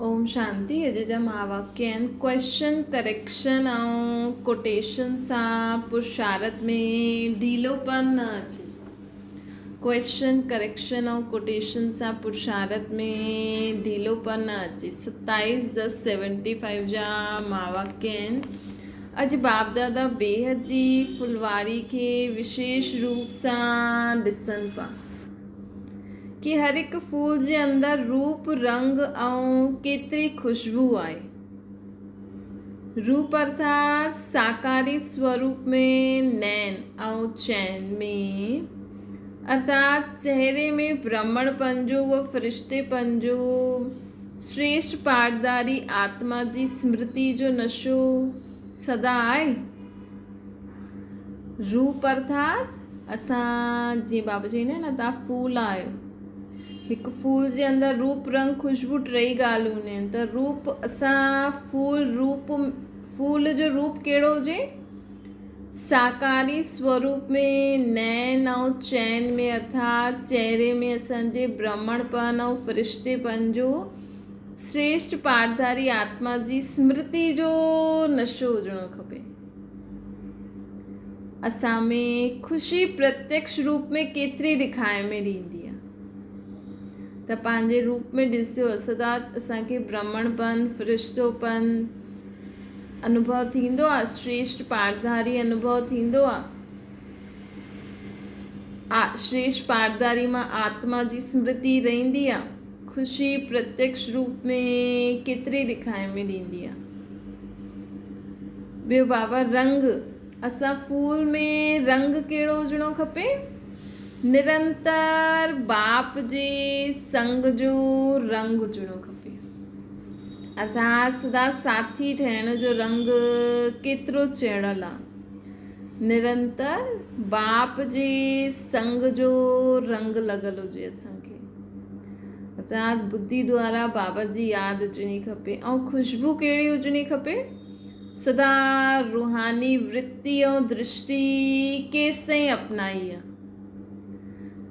ओम शांति। अॼु जा महावाक्य आहिनि क्वेश्चन करेक्शन ऐं कोटेशन सां पुरुषार्थ में ढीलोपन न अचे। क्वेश्चन करेक्शन ऐं कोटेशन सां पुरुषार्थ में ढीलोपन न अचे। 27/75 जा महावाक्य आहिनि। अॼु बाप दादा बेहद जी फुलवारी खे विशेष रूप सां ॾिसनि पिया कि हर एक फूल जे अंदर रूप रंग ऐं केतिरी खुशबू आहे। रूप अर्थात साकारी स्वरूप में नैन ऐं चैन में अर्थात चेहरे में ब्राह्मणपन जो व फरिश्तेपन जो श्रेष्ठ पाठदारी आत्मा जी स्मृति जो नशो सदा आहे। रूप अर्थात असां जीअं बाबा चईंदा आहिनि न, तव्हां फूल आहियो। हिकु फूल जे अंदरि रूप रंग खुशबू टई ॻाल्हियूं हूंदियूं आहिनि। त रूप असां फूल जो रूप कहिड़ो हुजे? साकारी स्वरूप में नैन ऐं चैन में अर्थात चेहरे में असांजे ब्राह्मणपन ऐं फरिश्तेपन जो श्रेष्ठ पाठधारी आत्मा जी स्मृति जो नशो हुजणो खपे। असां में ख़ुशी प्रत्यक्ष रूप में केतिरी ॾेखारे में ॾींदी आहे। त पंहिंजे रूप में ॾिसियो सदा असांखे ब्राह्मणपन फरिश्तोपन अनुभव थींदो आहे, श्रेष्ठ पाठधारी अनुभव थींदो आहे। श्रेष्ठ पाठधारी मां आत्मा जी स्मृति रहंदी आहे। ख़ुशी प्रत्यक्ष रूप में केतिरी ॾेखारे में ॾींदी आहे। ॿियो बाबा रंग, असां फूल में रंग कहिड़ो हुजणो खपे? निरंतर बाप जे संग जो रंग हुजणो खपे। अर्थात सदा साथी ठहिण जो रंग केतिरो चढ़ियल आहे। निरंतर बाप जे संग जो रंग लॻल हुजे असांखे। अर्थात बुद्धि द्वारा बाबा जी यादि हुजणी खपे। ऐं खुशबू कहिड़ी हुजणी खपे? सदा रूहानी वृत्ति ऐं दृष्टि केसि ताईं अपनाई आहे।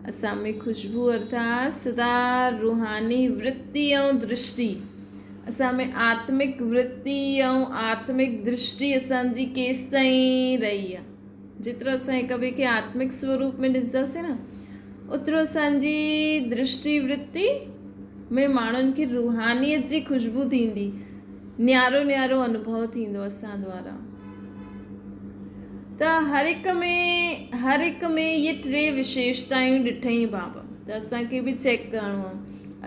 असां में खुशबू अर्थात सदा रूहानी वृत्ति ऐं दृष्टि, असां में आत्मिक वृत्ति ऐं आत्मिक दृष्टि असांजी केसि ताईं रही आहे। जेतिरो असां हिक ॿिए खे आत्मिक स्वरूप में ॾिसंदासीं न, ओतिरो असांजी दृष्टि वृत्ति में माण्हुनि खे रूहानियत जी खुशबू थींदी, न्यारो न्यारो अनुभव थींदो असां द्वारा। त हर हिक में ये टे विशेषतायूं ॾिठई बाबा। त असांखे बि चेक करिणो आहे।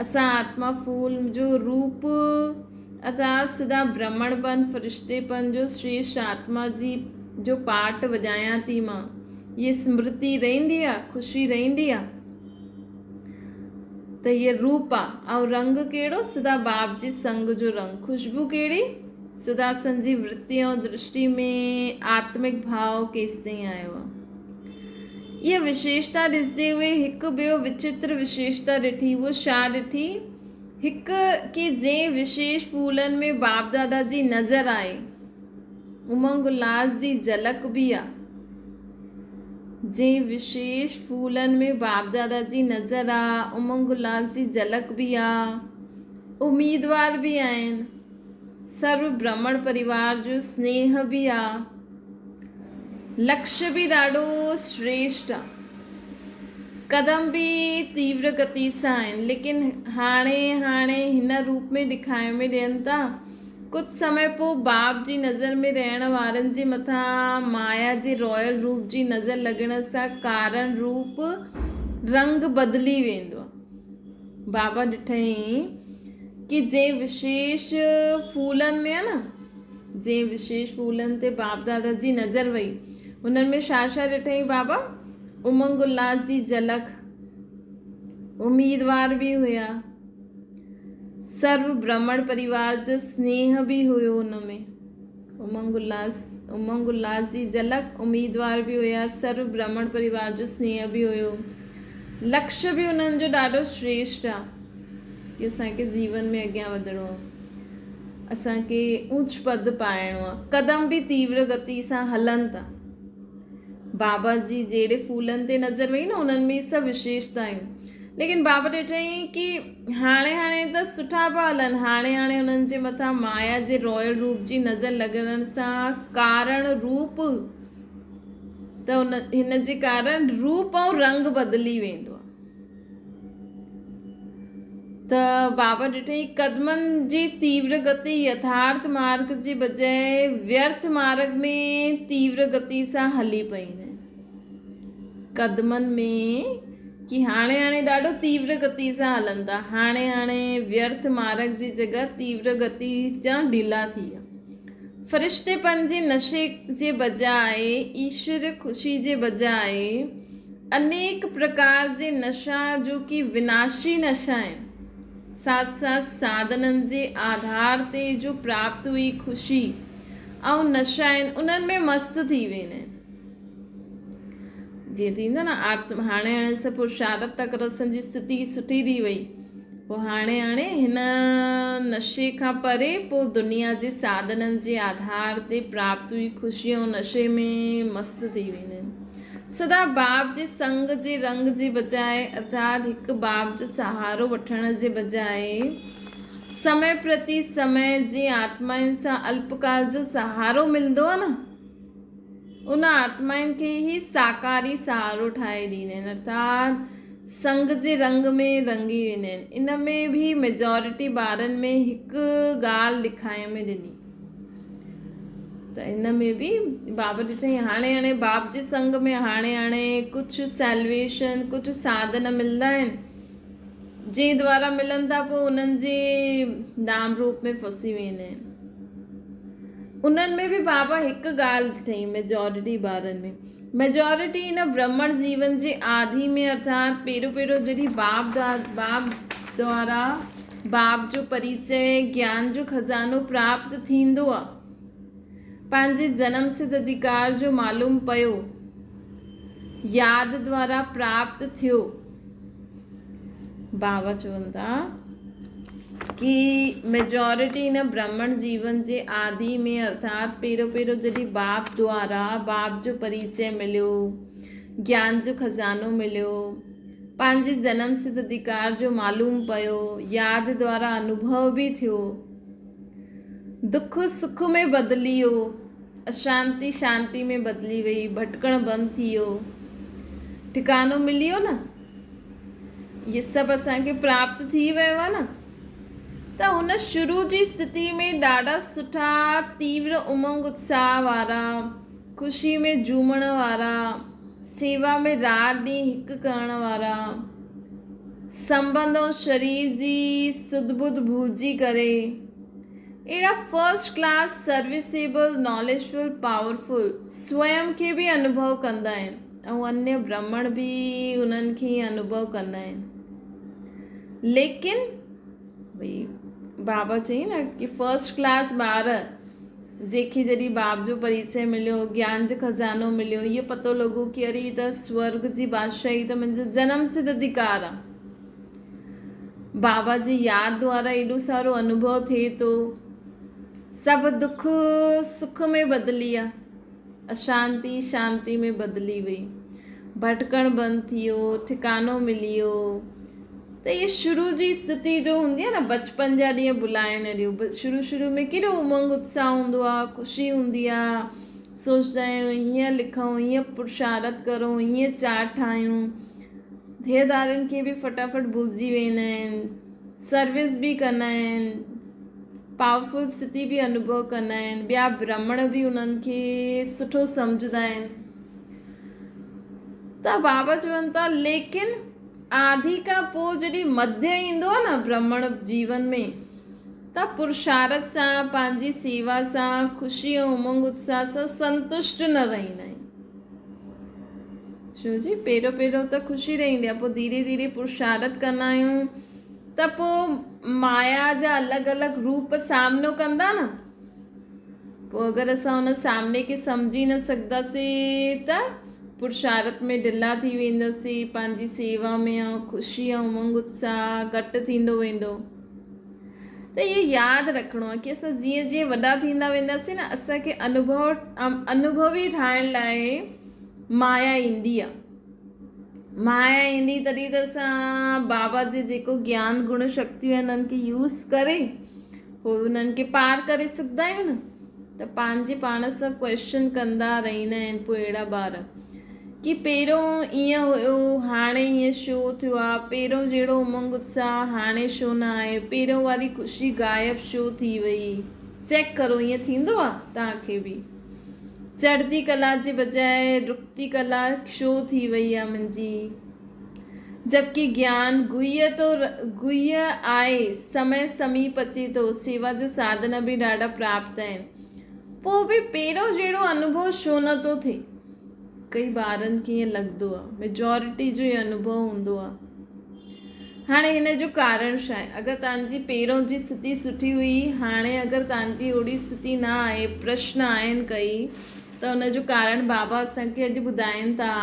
असां आत्मा फूल जो रूप अर्थात सदा ब्राह्मणपन फरिश्तेपन जो श्रेष्ठ आत्मा जी जो पाठ वॼायां थी मां, ये स्मृति रहंदी आहे, ख़ुशी रहंदी आहे। त ये रूप आहे। ऐं रंग कहिड़ो? सदा बाप जे संग जो रंग। खुशबू कहिड़ी? सदा असांजी वृत्ति ऐं दृष्टि में आत्मिक भाव केसि ताईं आयो आहे। इहा विशेषता ॾिसंदे हुए हिकु ॿियो विचित्र विशेषता ॾिठी। उहो छा ॾिठी? हिकु कि जंहिं विशेष फूलनि में बाप दादा जी नज़र आहे, उमंग उल्लास जी झलक बि आहे। जंहिं विशेष फूलनि में बाप दादा जी नज़र आहे, उमंग उल्लास जी झलक बि आहे, उम्मीदवार बि आहिनि, सर्व ब्राह्मण परिवार जो स्नेह बि आहे, लक्ष्य बि ॾाढो श्रेष्ठ आहे, कदम बि तीव्र गति सां आहिनि। लेकिन हाणे हिन रूप में ॾेखारे में ॾियनि था। कुझु समय पोइ बाप जी नज़र में रहण वारनि जे मथां माया जे रॉयल रूप जी नज़र लॻण सां कारण रूप रंग बदिली वेंदो आहे। बाबा ॾिठई कि जंहिं विशेष फूलनि में आहे न, जंहिं विशेष फूलनि ते बाप दादा जी नज़र वई, उन्हनि में छा छा ॾिठई बाबा? उमंग उल्लास जी झलक, उम्मीदवार बि हुया, सर्व ब्राह्मण परिवार जो स्नेह बि हुयो हुन में। उमंग उल्लास जी झलक, उम्मीदवार बि हुया, सर्व ब्राह्मण परिवार जो स्नेह बि हुयो, लक्ष्य बि उन्हनि जो ॾाढो श्रेष्ठ आहे कि असांखे जीवन में अॻियां वधिणो आहे, असांखे ऊच पद पाइणो आहे। कदम बि तीव्र गति सां हलनि था। बाबा जी जहिड़े फूलनि ते नज़र वई न, उन्हनि में सभु विशेषतायूं। लेकिन बाबा ॾिठईं कि हाणे हाणे त सुठा पिया हलनि, हाणे हाणे उन्हनि जे मथां माया जे रॉयल रूप जी नज़र लॻण सां कारण रूप त उन हिन जे कारण रूप ऐं रंग बदिली वेंदो आहे। त बाबा ॾिठईं कदमनि जी तीव्र गति यथार्थ मार्ग जे बजाए व्यर्थ मार्ग में तीव्र गति सां हली पई आहिनि। कदमनि में कि हाणे हाणे ॾाढो तीव्र गति सां हलनि था, हाणे हाणे व्यर्थ मार्ग जी जॻह तीव्र गति जा ढीला थी विया। फ़रिश्तेपन जे नशे जे बजाए ईश्वर ख़ुशी जे बजाए अनेक प्रकार जे नशा जो कि विनाशी नशा आहिनि, साथ साथ साधननि जे आधार ते जो प्राप्त हुई ख़ुशी ऐं नशा आहिनि उन्हनि में मस्तु थी वेंदा आहिनि। जीअं थींदो न आत्म हाणे हाणे सभु पुरुषारत था करो, असांजी स्थिति सुठी थी वई, पोइ हाणे हाणे हिन नशे खां परे पोइ दुनिया जे साधननि जे आधार ते प्राप्त हुई ख़ुशी ऐं नशे में मस्तु थी वेंदा आहिनि। सदा बाप जे संग जे रंग जे बजाए अर्थात हिकु बाप जो सहारो वठण जे बजाए समय प्रति समय जे आत्माउनि सां अल्पकाल जो सहारो मिलंदो आहे न, उन आत्माउनि खे ई साकारी सहारो ठाहे ॾींदा आहिनि, अर्थात संग जे रंग में रंगी वेंदा आहिनि। इन में बि मेजॉरिटी ॿारनि में हिकु ॻाल्हि लिखाइण में ॾिनी, त इन में बि बाबा ॾिठईं हाणे हाणे बाप जे संग में हाणे हाणे कुझु सैल्वेशन कुझु साधन मिलंदा आहिनि जंहिं द्वारा मिलनि था, पोइ उन्हनि जे नाम रूप में फसी वेंदा आहिनि। उन्हनि में बि बाबा हिकु ॻाल्हि ॾिठईं मेजॉरिटी ॿारनि में, मेजॉरिटी इन ब्रह्मण जीवन जे आदि में अर्थात पहिरियों पहिरियों जॾहिं बाप द्वारा बाप जो परिचय ज्ञान जो खज़ानो प्राप्त थींदो आहे, पंहिंजे जन्म सिद्ध अधिकार जो मालूम पियो, याद द्वारा प्राप्त थियो। बाबा चवनि था कि मेजॉरिटी इन ब्राह्मण जीवन जे आदि में अर्थात पहिरियों पहिरियों जॾहिं बाप द्वारा बाप जो परिचय मिलियो, ज्ञान जो खज़ानो मिलियो, पंहिंजे जन्म सिद्ध अधिकार जो मालूम पियो, याद द्वारा अनुभव भी थियो, दुख सुख में बदिली वियो, अशांति शांति में बदिली वई, भटकण बंदि थी वियो, ठिकानो मिली वियो न, ये सभु असांखे प्राप्त थी वियो आहे न। त हुन शुरू जी स्थिति में ॾाढा सुठा तीव्र उमंग उत्साह वारा, ख़ुशी में झूमण वारा, सेवा में रात ॾींहुं हिकु करण वारा, संबंध ऐं शरीर जी सुध बुध भुलिजी करे अहिड़ा first class serviceable knowledgeful powerful स्वयं खे बि अनुभव कंदा आहिनि ऐं अन्य ब्राह्मण बि उन्हनि खे अनुभव कंदा आहिनि। लेकिन भई बाबा चई न कि फर्स्ट क्लास ॿार जंहिंखे जॾहिं बाप जो परिचय मिलियो, ज्ञान जो खज़ानो मिलियो, इहो पतो लॻो कि अरे त स्वर्ग जी बादशाही त मुंहिंजो जन्म सिद्ध अधिकार आहे, बाबा जी यादि द्वारा एॾो सारो अनुभव थिए थो, सभु दुख सुख में बदिली आहे, अशांति शांति में बदिली वई, भटकण बंदि थी वियो, ठिकानो मिली वियो। त ये शुरू जी स्थिति जो हूंदी आहे न, बचपन जा ॾींहं भुलाइण ॾियो, शुरू में केॾो उमंग उत्साह हूंदो आहे, ख़ुशी हूंदी आहे, सोचंदा आहियूं हीअं लिखूं, हीअं पुरुषारत करूं, हीअं चार्ट ठाहियूं, ध्येयधारनि खे बि फटाफट भुलिजी वेंदा आहिनि, सर्विस बि कंदा आहिनि, पावरफुल स्थिति बि अनुभव कंदा आहिनि, ॿिया ब्राह्मण बि उन्हनि खे सुठो सम्झंदा आहिनि। त बाबा चवनि था लेकिन आदि खां पोइ जॾहिं मध्य ईंदो आहे न ब्राह्मण जीवन में, त पुरुषारत सां पंहिंजी सेवा सां ख़ुशी ऐं उमंग उत्साह सां संतुष्ट न रहंदा आहिनि। छो जी पहिरियों पहिरियों त ख़ुशी रहंदी आहे, पोइ धीरे धीरे पुरुषारत कंदा आहियूं त पोइ माया जा अलॻि अलॻि रूप सामनो कंदा न, पोइ अगरि असां हुन सामने खे सम्झी न सघंदासीं त पुरुषारत में ढिला थी वेंदासीं, पंहिंजी सेवा में ऐं ख़ुशी ऐं उमंग उत्साह घटि थींदो वेंदो। त इहे यादि रखिणो आहे कि असां जीअं जीअं वॾा थींदा वेंदासीं न, असांखे अनुभवी ठाहिण लाइ माया ईंदी आहे, माया ईंदी तॾहिं त असां बाबा जे जेको ज्ञान गुण शक्तियूं आहिनि उन्हनि खे यूज़ करे पोइ उन्हनि खे पार करे सघंदा आहियूं न। त पंहिंजे पाण सां क्वेश्चन कंदा रहंदा आहिनि पोइ अहिड़ा ॿार कि पहिरियों ईअं हुयो हाणे हीअं छो थियो आहे, पहिरियों जहिड़ो उमंग उत्साह हाणे छो न आहे, पहिरियों वारी ख़ुशी गायब छो थी वई। चेक करो, ईअं थींदो आहे तव्हांखे बि। चढ़ती कला जे बजाए रुकती कला छो थी वई आहे मुंहिंजी, जबकि ज्ञान गुह्य आहे, समय समीप अचे थो, सेवा जो साधन बि ॾाढा प्राप्त आहिनि, पोइ बि पहिरियों जहिड़ो अनुभव छो नथो थिए। कई ॿारनि खे ईअं लॻंदो आहे, मेजॉरिटी जो इहो अनुभव हूंदो आहे। हाणे हिन जो कारण छा आहे? अगरि तव्हांजी पहिरों जी स्थिति सुठी हुई, हाणे अगरि तव्हांजी ओड़ी स्थिति न आहे, प्रश्न आहिनि कई, त हुन जो कारण बाबा असांखे अॼु ॿुधाइनि था।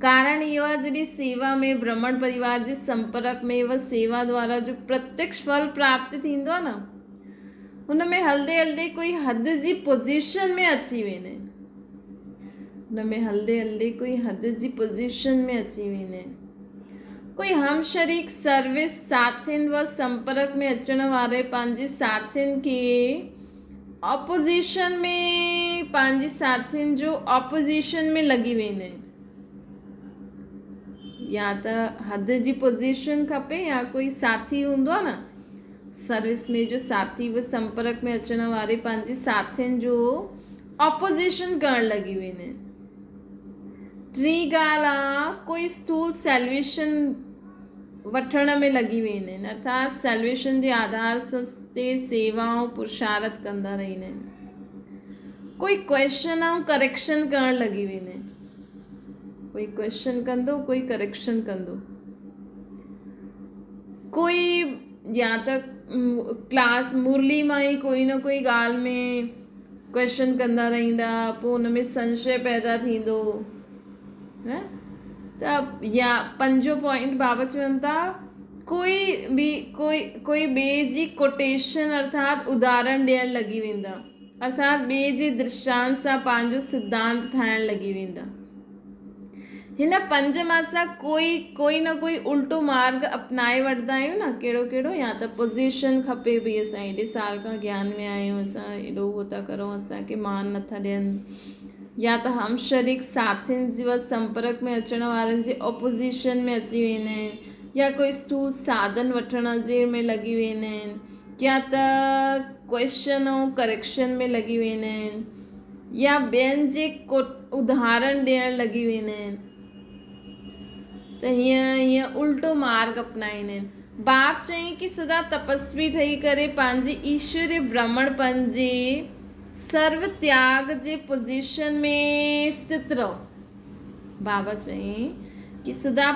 कारण इहो आहे जॾहिं सेवा में ब्रह्मण परिवार जे संपर्क में व सेवा द्वारा जो प्रत्यक्ष फल प्राप्त थींदो आहे न, हुन में हलंदे हलंदे कोई हद जी पोजीशन में अची वेंदा आहिनि। हुन में हलंदे हलंदे कोई हद जी पोजीशन में अची वेंदा आहिनि। कोई हम शरीक सर्विस साथियुनि व संपर्क में अचण वारे पंहिंजे साथियुनि खे ऑपोजिशन में, पंहिंजे साथियुनि जो ऑपोजिशन में लॻी वेंदा आहिनि। या त हद जी पोजीशन खपे या कोई साथी हूंदो आहे न सर्विस में, जो साथी व संपर्क में अचण वारे पंहिंजे साथियुनि जो ऑपोजिशन करणु लॻी वेंदा आहिनि। टी ॻाल्हि आहे कोई स्थूल सैल्वेशन वठण में लॻी वेंदा आहिनि, अर्थात सैल्वेशन जे आधार ते सेवाऊं पुरुषार्थ कंदा रहंदा आहिनि। कोई क्वेश्चन ऐं करेक्शन करणु लॻी वेंदा आहिनि, कोई क्वेश्चन कंदो कोई करेक्शन कंदो। कोई या त क्लास मुरली मां ई कोई न कोई ॻाल्हि में क्वेश्चन कंदा रहंदा, पोइ हुन में संशय पैदा थींदो है। त या पंजो पॉइंट बाबा चवनि था, कोई ॿिए जी कोटेशन अर्थात उदाहरण ॾियणु लॻी वेंदा, अर्थात ॿिए जे दृष्टांत सां पंहिंजो सिद्धांत ठाहिणु लॻी वेंदा। हिन पंज मां सां कोई न कोई उल्टो मार्ग अपनाए वठंदा आहियूं न। कहिड़ो या त पोजीशन खपे, भई असां हेॾे साल खां ज्ञान में आहियूं, असां हेॾो उहो था करूं, असांखे मान नथा ॾियनि। या त हम शरीक साथियुनि जे संपर्क में अचण वारनि जे ऑपोजिशन में अची वेंदा आहिनि, या कोई स्थूल साधन वठण जे में लॻी वेंदा आहिनि, या त क्वेश्चन ऐं करेक्शन में लॻी वेंदा आहिनि, या ॿियनि जे उदाहरण ॾियणु लॻी वेंदा आहिनि। त हीअं उल्टो मार्ग अपनाईंदा आहिनि। बाप चई कि सदा तपस्वी ठही करे पंहिंजे ईश्वरीय ब्राह्मणपन जे सर्व त्याग जे पोजीशन में स्थित रहो। बाबा चई कि सदा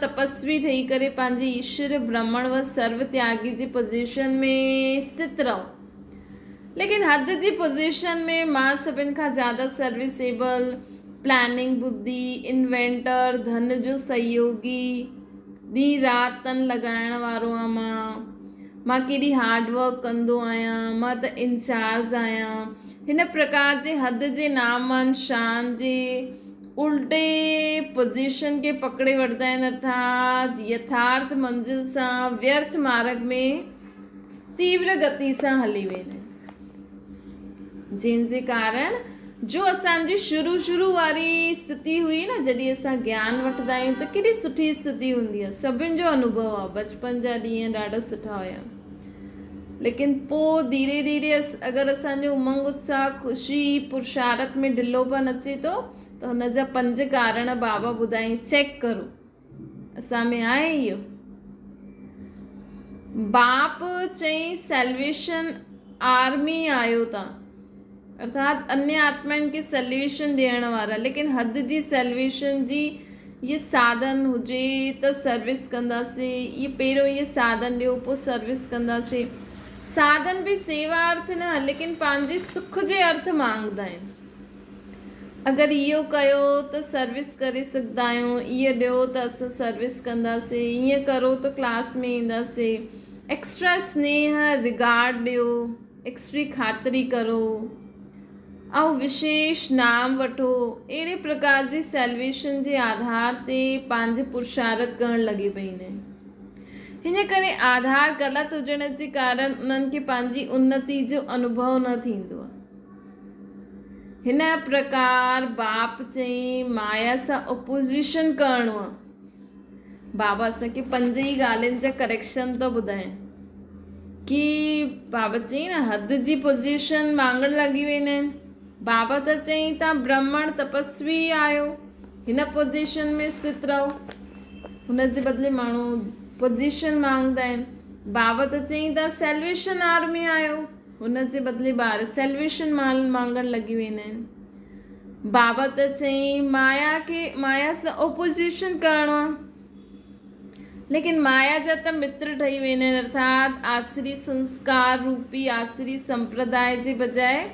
तपस्वी ठही करे पंहिंजे ईश्वर ब्राह्मण व सर्व त्यागी जी पोजीशन में स्थित रहो। लेकिन हद जी पोजीशन में मां सभिनि खां ज़्यादा सर्विसेबल, प्लानिंग बुद्धि, इन्वेंटर, धन जो सहयोगी, ॾींहुं राति तन लॻाइण वारो आहियां, मां केॾी हार्डवर्क कंदो आहियां, मां त इंचार्ज आहियां। हिन प्रकार जे हद जे नामन शान जे उल्टे पोजीशन खे पकड़े वठंदा आहिनि, अर्थात यथार्थ मंज़िल सां व्यर्थ मार्ग में तीव्र गति सां हली वेंदा आहिनि। जंहिंजे कारण जो असांजी शुरू वारी स्थिति हुई न, जॾहिं असां ज्ञान वठंदा आहियूं त केॾी सुठी स्थिति हूंदी आहे, सभिनि जो अनुभव आहे, बचपन जा ॾींहं ॾाढा सुठा हुया। लेकिन पोइ धीरे धीरे अगरि असांजो उमंग उत्साह, ख़ुशी, पुरुषार्थ में ढिलोपन अचे थो त हुन जा 5 कारण बाबा ॿुधाई, चेक करो असां में आहे इहो। बाप चई सैल्वेशन आर्मी आयो तव्हां, अर्थात अन्य आत्माउनि खे सैल्वेशन ॾियण वारा। लेकिन हद जी सैल्वेशन जी ये साधन हुजे त सर्विस कंदासीं, ये पहिरियों ये साधन ॾियो पोइ सर्विस कंदासीं। साधन बि सेवा अर्थ न, लेकिन पंहिंजे सुख जे अर्थ मांगदा आहिनि। अगरि इहो कयो त सर्विस करे सघंदा आहियूं, इहो ॾियो त असां सर्विस कंदासीं, ईअं करो त क्लास में ईंदासीं, एक्स्ट्रा स्नेह रिगार्ड ॾियो, एक्स्ट्री ख़ातिरी करो, ऐं विशेष नाम वठो। अहिड़े प्रकार जी सैल्वेशन जे आधार ते पंहिंजे पुरुषार्थ करणु लॻी पईंदा आहिनि। हिन करे आधार ग़लति हुजण जे कारण उन्हनि खे पंहिंजी उन्नति जो अनुभव न थींदो आहे। हिन प्रकार बाप चई माया सां ओपोज़िशन करणो आहे। बाबा असांखे 5 ई ॻाल्हियुनि जा करेक्शन थो ॿुधाइनि कि बाबा चई न हद जी पोज़ीशन मांगण लॻी वेंदा आहिनि। बाबा त चई तव्हां ब्राह्मण तपस्वी आहियो, हिन पोज़ीशन में स्थित रहो। हुन जे बदिले माण्हू पोज़ीशन मांगदा आहिनि। बाबा त चई तव्हां सैल्वेशन आर्मी आहियो, हुन जे बदिले ॿार सैल्वेशन मांगण लॻी वेंदा आहिनि। बाबा त चई माया सां ओपोज़िशन करणो आहे, लेकिन माया जा त मित्र ठही वेंदा आहिनि। अर्थात आसरी संस्कार रूपी आसरी संप्रदाय जे बजाय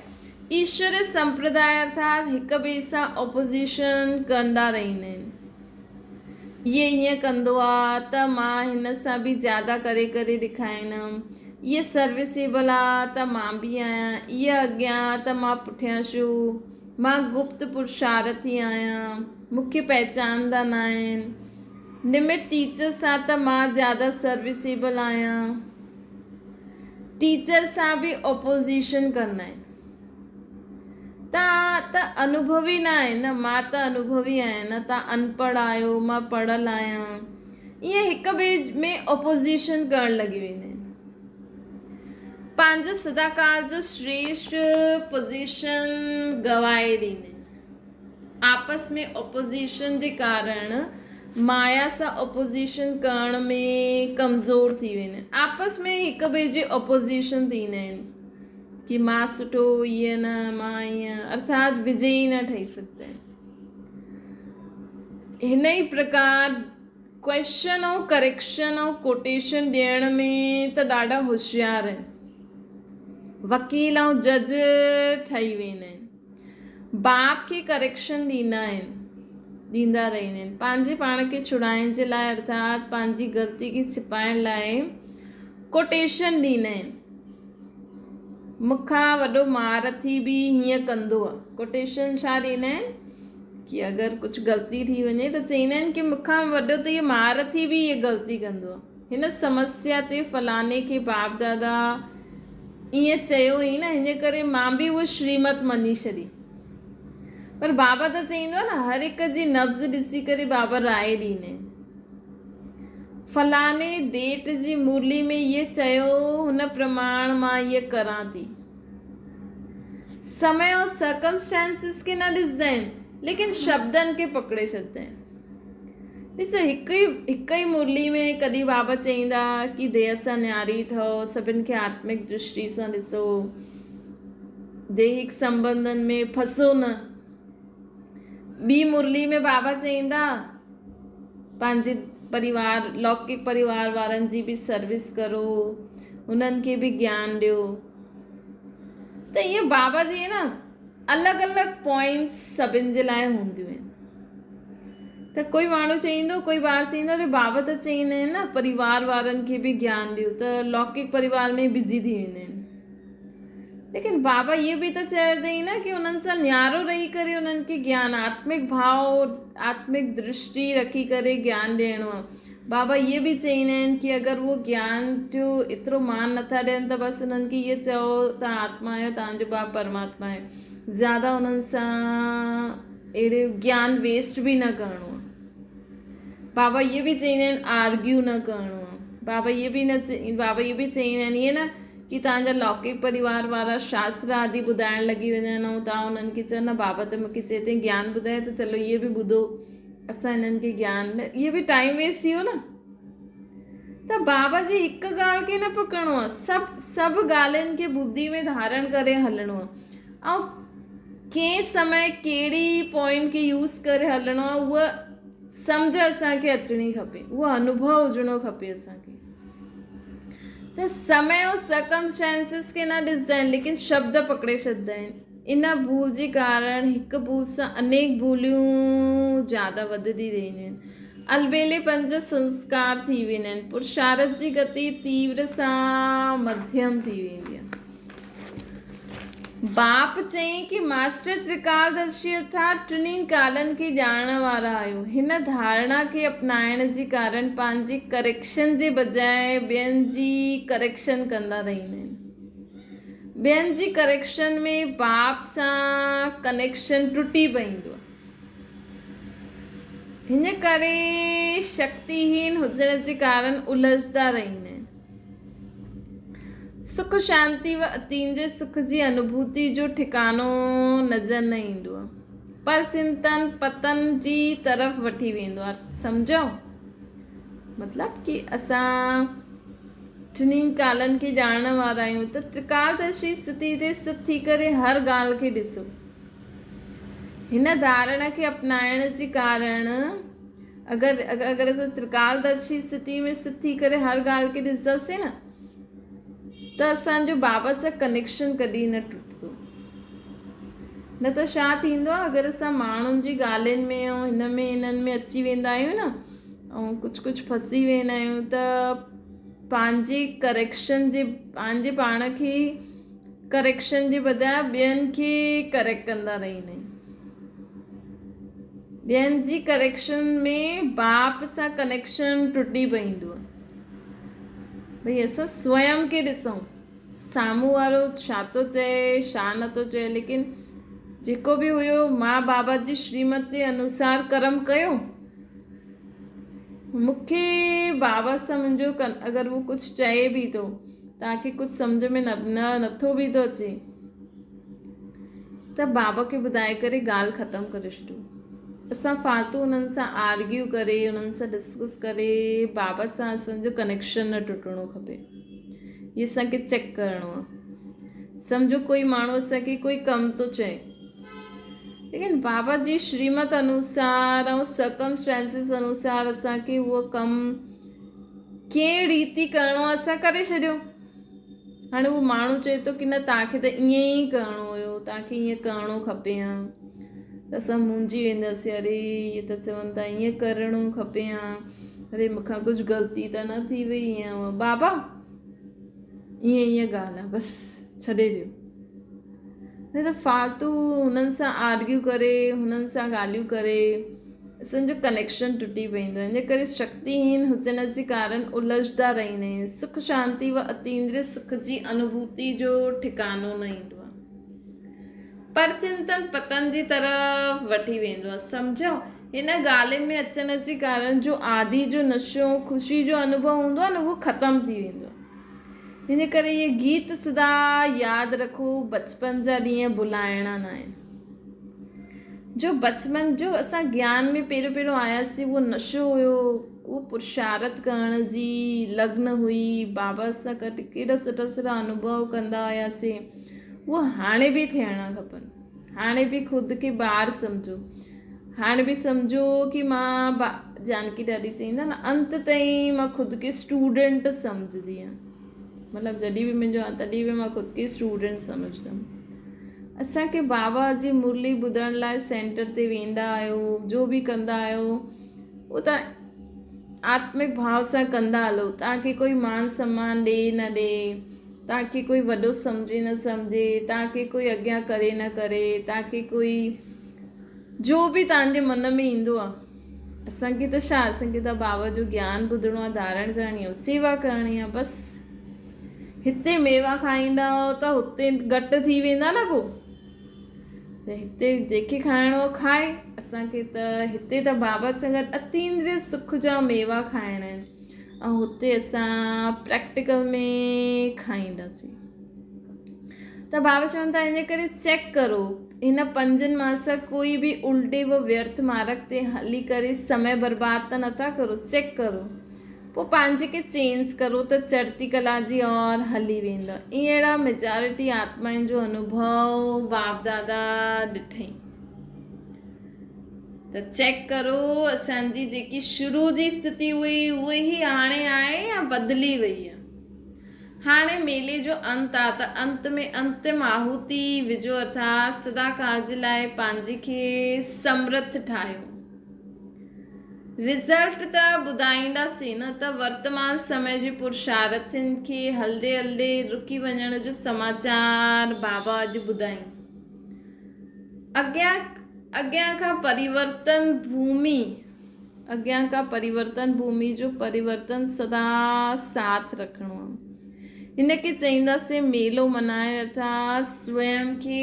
ईश्वर संप्रदाय अर्थात हिक ॿिए सां ओपोज़िशन कंदा रहंदा आहिनि। ये हीअं कंदो आहे त मां हिन सां बि ज़्यादा करे ॾेखारींदमि, ये सर्विसेबल आहे त मां बि आहियां, इहे अॻियां त मां पुठियां छो, मां गुप्त पुरुषार्थी आहियां, मूंखे पहचानंदा न आहिनि। निमित टीचर सां त मां ज़्यादा सर्विसेबल आहियां। टीचर सां बि ओपोज़िशन कंदा आहिनि। तव्हां त अनुभवी न आहियो न, मां त अनुभवी आहियां न, तव्हां अनपढ़ आहियो, मां पढ़ियल आहियां। ईअं हिक ॿिए में ओपोज़िशन करणु लॻी वेंदा आहिनि। पंहिंजो सदाकाल जो श्रेष्ठ पोज़ीशन गवाए ॾींदा आहिनि। आपस में ओपोज़िशन जे कारण माया सां ओपोज़िशन करण में कमज़ोर थी वेंदा आहिनि। आपस में हिक ॿिए जे ओपोज़िशन थींदा आहिनि कि मां सुठो, ईअं न, मां ईअं, अर्थात विजयी न ठही सघंदा आहिनि। हिन ई प्रकार क्वेश्चन ऐं करेक्शन ऐं कोटेशन ॾियण में त ॾाढा होशियार आहिनि। वकील ऐं जज ठही वेंदा आहिनि। बाप खे करेक्शन ॾींदा रहंदा आहिनि। पंहिंजे पाण खे छुड़ाइण जे लाइ अर्थात पंहिंजी ग़लती खे छिपाइण लाइ कोटेशन ॾींदा आहिनि। मूंखां वॾो महारथी बि हीअं कंदो आहे। कोटेशन छा ॾींदा आहिनि कि अगरि कुझु ग़लती थी वञे त चवंदा आहिनि कि मूंखां वॾो त इहे महारथी बि इहे ग़लती कंदो आहे। हिन समस्या ते फलाने खे बाप दादा ईअं चयो ई न, हिन करे मां बि उहा श्रीमत मञी छॾी। पर बाबा त चईंदो आहे न, हर हिक जी नब्ज़ ॾिसी करे बाबा राय ॾींदा आहिनि। फलाने डेट जी मुरली में ये चयो, हुन प्रमाण मां ये करां थी। समय और सर्कमस्टेंसिस के न ॾिसंदा आहिनि, लेकिन शब्दनि खे पकड़े छॾंदा आहिनि। ॾिसो हिक ई मुरली में कॾहिं बाबा चईंदा कि देह सां न्यारी ठहो, सभिनि खे आत्मिक दृष्टि सां ॾिसो, दैहिक संबंधनि में फंसो न। ॿी मुरली में बाबा चईंदा पंहिंजे परिवार, लौकिक परिवार वारनि जी बि सर्विस करो, उन्हनि खे बि ज्ञान ॾियो। त ईअं बाबा जी न अलॻि अलॻि पॉइंट्स सभिनि जे लाइ हूंदियूं आहिनि। त कोई माण्हू चईंदो, कोई ॿार चईंदो, अरे बाबा त चईंदा आहिनि न परिवार वारनि खे बि ज्ञान ॾियो, त लौकिक परिवार में बिज़ी थी वेंदा आहिनि। लेकिन बाबा इहे बि त चवंदई न कि उन्हनि सां न्यारो रही करे उन्हनि खे ज्ञान, आत्मिक भाव, आत्मिक दृष्टि रखी करे ज्ञान ॾियणो आहे। बाबा इहे बि चईंदा आहिनि कि अगरि उहो ज्ञान जो एतिरो मान नथा ॾियनि त बसि उन्हनि खे इहे चओ तव्हां आत्मा आहियो, तव्हांजो बाप परमात्मा आहे। ज़्यादा उन्हनि सां अहिड़े ज्ञान वेस्ट बि न करिणो आहे। बाबा इहे बि चईंदा आहिनि आर्ग्यू न करिणो आहे। बाबा इहे बि चईंदा आहिनि इहे न कि तव्हांजा लौकिक परिवार वारा शास्त्र आदि ॿुधाइण लॻी वेंदा आहिनि ऐं तव्हां उन्हनि खे चयो न बाबा त मूंखे चए थी ज्ञान ॿुधाए, त चलो इहे बि ॿुधो, असां हिननि खे ज्ञान, इहे बि टाइम वेस्ट थी वियो न। त बाबा जी हिकु ॻाल्हि खे न पकड़णो आहे, सभु ॻाल्हियुनि खे बुद्धि में धारण करे हलणो आहे। ऐं कंहिं समय कहिड़ी पॉइंट खे यूज़ करे हलणो आहे उहा सम्झ असांखे अचणी खपे, उहो अनुभव हुजणो खपे असांखे। त समय और सर्कमस्टेंसिस खे न ॾिसंदा आहिनि, लेकिन शब्द पकड़े छॾंदा आहिनि। इन भूल जे कारण हिकु भूल सां अनेक भूलियूं ज़्यादा वधंदी रहंदियूं आहिनि। अलबेले पंज संस्कार थी वेंदा आहिनि। पुरुषार्थ जी गति तीव्र सां मध्यम थी वेंदी आहे। बाप चई कि मास्टर त्रिकालदर्शी अर्थात टिनिनि कालनि खे ॼाणण वारा आहियो। हिन धारणा खे अपनाइण जे कारण पंहिंजी करेक्शन जे बजाए ॿियनि जी करेक्शन कंदा रहंदा आहिनि। ॿियनि जी करेक्शन में बाप सां कनेक्शन टुटी पवंदो आहे। हिन करे शक्तिहीन हुजण जे कारण उलझंदा रहंदा आहिनि। सुख शांति व अतींद्रिय सुख जी अनुभूति जो ठिकानो नज़र न ईंदो आहे, पर चिंतन पतन जी तरफ़ वठी वेंदो आहे। सम्झो मतिलब कि असां टिनिनि कालनि खे ॼाणण वारा आहियूं त त्रिकालदर्शी स्थिति ते स्थित थी करे हर ॻाल्हि खे ॾिसो। हिन धारणा खे अपनाइण जे कारण अगरि असां त्रिकालदर्शी स्थिति में स्थित थी करे हर ॻाल्हि खे ॾिसंदासीं न त असांजो बाबा सां कनेक्शन कॾहिं न टुटंदो। न त छा थींदो आहे, अगरि असां माण्हुनि जी ॻाल्हियुनि में ऐं हिननि में अची वेंदा आहियूं न ऐं कुझु फसी वेंदा आहियूं त पंहिंजे पाण खे करेक्शन जे बजाए ॿियनि खे करेक्ट कंदा रहंदा आहियूं। ॿियनि जी करेक्शन में बाप सां कनेक्शन टुटी पवंदो आहे। भई असां स्वयं खे ॾिसूं, साम्हूं वारो छा थो चए छा नथो चए, लेकिन जेको बि हुयो मां बाबा जी श्रीमत जे अनुसार कर्म कयो। मूंखे बाबा सां मुंहिंजो अगरि उहो कुझु चए बि थो, तव्हांखे कुझु सम्झ में नथो बि थो अचे त बाबा खे ॿुधाए करे ॻाल्हि ख़तमु करे छॾियो। असां फालतू उन्हनि सां आर्ग्यू करे उन्हनि सां डिस्कस करे बाबा सां असांजो कनेक्शन न टुटणो खपे। इहे असांखे चेक करिणो आहे। सम्झो कोई माण्हू असांखे कोई कमु थो चए, लेकिन बाबा जी श्रीमत अनुसार ऐं सर्कमस्टेंसिस अनुसार असांखे उहो कमु कंहिं रीति करिणो आहे असां करे छॾियो। हाणे उहो माण्हू चए थो की न तव्हांखे त ईअं ई करिणो हुयो, तव्हांखे ईअं करिणो खपे हा, त असां मुंझी वेंदासीं, अरे इहे त चवनि था ईअं करिणो खपे हा, अरे मूंखां कुझु ग़लती त न थी वई ईअं। बाबा ईअं ॻाल्हि आहे, बसि छॾे ॾियो। न त फालतू हुननि सां आर्ग्यू करे हुननि सां ॻाल्हियूं करे असांजो कनेक्शन टुटी पवंदो आहे। इन करे शक्तिहीन हुजण जे कारण उलझंदा रहंदा आहिनि। सुख शांति व अतींद्रिय सुख जी अनुभूति जो ठिकानो न ईंदो आहे, पर चिंतन पतन जी तरफ़ वठी वेंदो आहे। सम्झो हिन ॻाल्हियुनि में अचण जे कारण जो आदि जो नशो ख़ुशी जो अनुभव हूंदो आहे न, उहो ख़तमु थी वेंदो आहे। हिन करे इहे गीत सदा यादि रखो, बचपन जा ॾींहं भुलाइणा न आहिनि। जो बचपन जो असां ज्ञान में पहिरियों आयासीं, उहो नशो हुयो, उहो पुरुषार्थ करण जी लग्न हुई, बाबा सां गॾु केॾा सुठा अनुभव कंदा हुआसीं, उहो हाणे बि थियणा खपनि। हाणे बि ख़ुदि खे ॿार सम्झो, हाणे बि सम्झो कि मां जानकी ॾाढी चईंदा न अंत ताईं मां ख़ुदि खे स्टूडेंट सम्झंदी आहियां। मतिलबु जॾहिं बि मुंहिंजो तॾहिं बि मां ख़ुदि खे स्टूडेंट सम्झंदमि। असांखे बाबा जी मुरली ॿुधण लाइ सेंटर ते वेंदा आहियो, जो बि कंदा आहियो उहो त आत्मिक भाव सां कंदा हलो। तव्हांखे कोई मान सम्मान ॾे न ॾे, तव्हांखे कोई वॾो सम्झे न सम्झे, तव्हांखे कोई अॻियां करे न करे, तव्हांखे कोई जो बि तव्हांजे मन में ईंदो आहे, असांखे त छा, असांखे त बाबा जो ज्ञान ॿुधणो आहे, धारण करणी आहे, सेवा करणी आहे, बसि। हिते मेवा खाईंदा हो त हुते घटि थी वेंदा न पोइ, त हिते जेके खाइणो आहे खाए। असांखे त हिते त बाबा सां गॾु अतींद्रिय सुख जा मेवा खाइणा आहिनि, ऐं हुते असां प्रैक्टिकल में खाईंदासीं। त बाबा चवनि था इन करे चेक करो, हिन 5 मास कोई बि उल्टे व व्यर्थ मार्ग ते हली करे समय बर्बाद त नथा करो। चेक करो, पोइ पंहिंजे खे चेंज करो त चढ़ती कला जी और हली वेंदो। अहिड़ा मेजॉरिटी आत्माउनि जो अनुभव बाप दादा ॾिठई। त चेक करो असांजी जेकी शुरू जी स्थिति हुई उहे ई हाणे आहे या बदिली वई आहे। हाणे मेले जो अंत आहे, त अंत में अंतिम आहुति विझो, अर्थात सदा काल जे लाइ पंहिंजे खे समर्थ ठाहियो। रिज़ल्ट त ॿुधाईंदासीं न, त वर्तमान समय जे पुरुषार्थनि खे हलदे हलदे रुकी वञण जो समाचार बाबा अॼु ॿुधाईं। अॻियां खां परिवर्तन भूमि जो परिवर्तन सदा साथ रखिणो आहे। हिनखे चईंदासीं मेलो मल्हाइण अर्थात स्वयं खे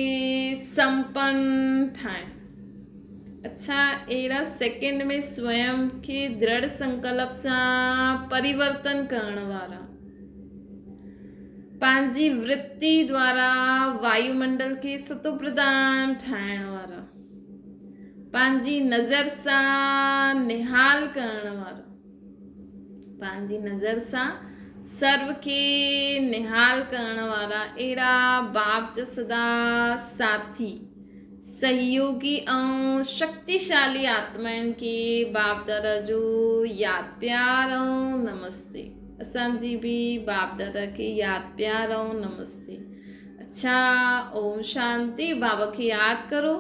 संपन्न ठाहिण। अच्छा, अहिड़ा सेकेंड में स्वयं खे दृढ़ संकल्प सां परिवर्तन करण वारा, पंहिंजी वृत्ति द्वारा वायुमंडल खे सतो प्रधान ठाहिण वारा, पंहिंजी नज़र सां निहाल करण वारा, पंहिंजी नज़र सां सर्व खे निहाल करण वारा, अहिड़ा बाप जा सदा साथी सहयोगी ऐं शक्तिशाली आत्माउनि खे बाप दादा जो यादि प्यार ऐं नमस्ते। असांजी बि बाप दादा खे यादि प्यार ऐं नमस्ते। अच्छा, ओम शांति। बाबा खे यादि करो।